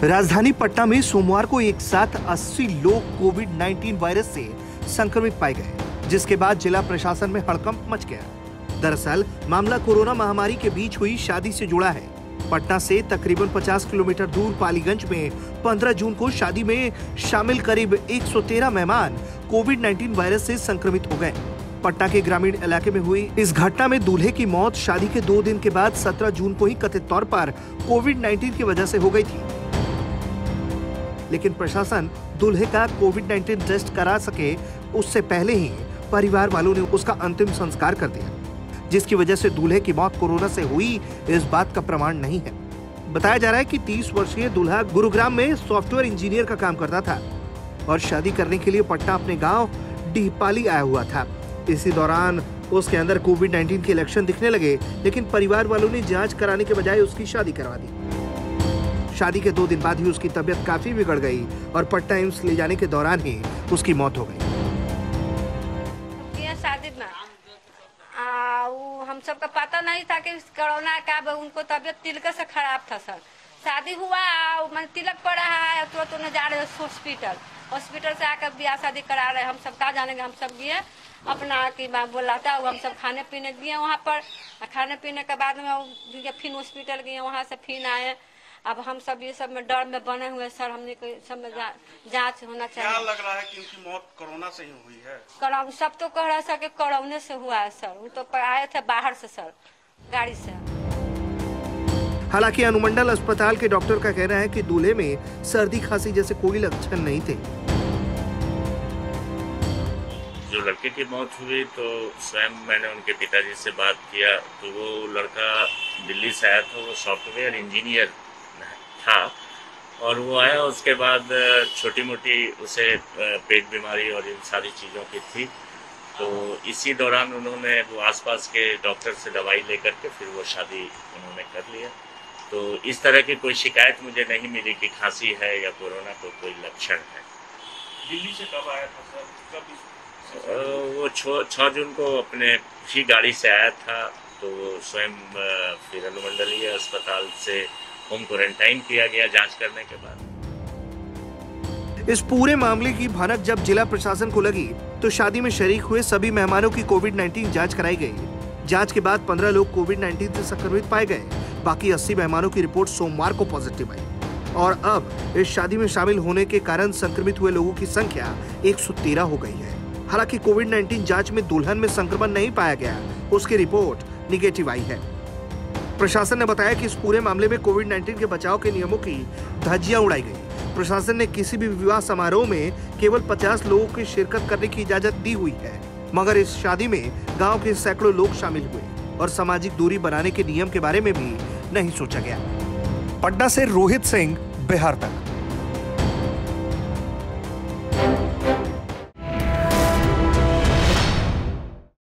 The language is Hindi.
राजधानी पटना में सोमवार को एक साथ 80 लोग कोविड-19 वायरस से संक्रमित पाए गए, जिसके बाद जिला प्रशासन में हड़कंप मच गया। दरअसल मामला कोरोना महामारी के बीच हुई शादी से जुड़ा है। पटना से तकरीबन 50 किलोमीटर दूर पालीगंज में 15 जून को शादी में शामिल करीब 113 मेहमान कोविड-19 वायरस से संक्रमित हो गए। पटना के ग्रामीण इलाके में हुई इस घटना में दूल्हे की मौत शादी के 2 दिन के बाद 17 जून को ही कथित तौर पर कोविड-19 की वजह से हो गई थी। लेकिन प्रशासन दूल्हे का कोविड-19 टेस्ट करा सके उससे पहले ही परिवार वालों ने उसका अंतिम संस्कार कर दिया, जिसकी वजह से दूल्हे की मौत कोरोना से हुई इस बात का प्रमाण नहीं है। बताया जा रहा है कि 30 वर्षीय दूल्हा गुरुग्राम में सॉफ्टवेयर इंजीनियर का काम करता था और शादी करने के लिए पटना अपने गांव डीहपाली आया हुआ था। इसी दौरान उसके अंदर कोविड-19 के लक्षण दिखने लगे, लेकिन परिवार वालों ने जांच कराने के बजाय उसकी शादी करवा दी। शादी के 2 दिन बाद ही उसकी तबीयत काफी बिगड़ गई और पटना एम्स ले जाने के दौरान ही उसकी मौत हो गई। शादी में हम सबका पता नहीं था कि कोरोना का, उनको तबीयत तिलक से खराब था सर। शादी हुआ, मैंने तिलक पड़ा है तो न जा रहे हॉस्पिटल से आकर ब्याह शादी करा रहे। हम सब कहा जानेंगे, हम सब गए अपना की बोलाता हम सब खाने पीने गए वहाँ पर। खाने पीने के बाद में फिर हॉस्पिटल गए, वहाँ से फिर आए। अब हम सब ये सब में डर में बने हुए सर, हमने सब में जांच होना चाहिए। क्या लग रहा है कि उनकी मौत कोरोना से ही हुई है? कोरोना सब तो कह रहे हैं सर कि कोरोना से हुआ है सर। वो तो आए थे बाहर से सर, गाड़ी से। हालांकि अनुमंडल अस्पताल के डॉक्टर का कहना है कि दूल्हे में सर्दी खांसी जैसे कोई लक्षण नहीं थे। जो लड़के की मौत हुई तो स्वयं मैंने उनके पिताजी से बात किया, तो वो लड़का दिल्ली से आया था, वो सॉफ्टवेयर इंजीनियर था और वो आया। उसके बाद छोटी मोटी उसे पेट बीमारी और इन सारी चीज़ों की थी, तो इसी दौरान उन्होंने वो आसपास के डॉक्टर से दवाई लेकर के फिर वो शादी उन्होंने कर लिया। तो इस तरह की कोई शिकायत मुझे नहीं मिली कि खांसी है या कोरोना को कोई लक्षण है। दिल्ली से कब आया था सर? वो 6 जून को अपने ही गाड़ी से आया था, तो वो स्वयं फिर अनुमंडलीय अस्पताल से होम क्वारंटाइन किया गया जांच करने के बाद। इस पूरे मामले की भनक जब जिला प्रशासन को लगी तो शादी में शरीक हुए सभी मेहमानों की कोविड-19 जांच कराई गई। जांच के बाद 15 लोग कोविड-19 से संक्रमित पाए गए। बाकी 80 मेहमानों की रिपोर्ट सोमवार को पॉजिटिव आई और अब इस शादी में शामिल होने के कारण संक्रमित हुए लोगों की संख्या 113 हो गई है। हालांकि कोविड-19 जांच में दुल्हन में संक्रमण नहीं पाया गया, उसकी रिपोर्ट निगेटिव आई है। प्रशासन ने बताया कि इस पूरे मामले में कोविड-19 के बचाव के नियमों की धज्जियां उड़ाई गई। प्रशासन ने किसी भी विवाह समारोह में केवल 50 लोगों की शिरकत करने की इजाजत दी हुई है, मगर इस शादी में गांव के सैकड़ों लोग शामिल हुए और सामाजिक दूरी बनाने के नियम के बारे में भी नहीं सोचा गया। पटना से रोहित सिंह, बिहार तक।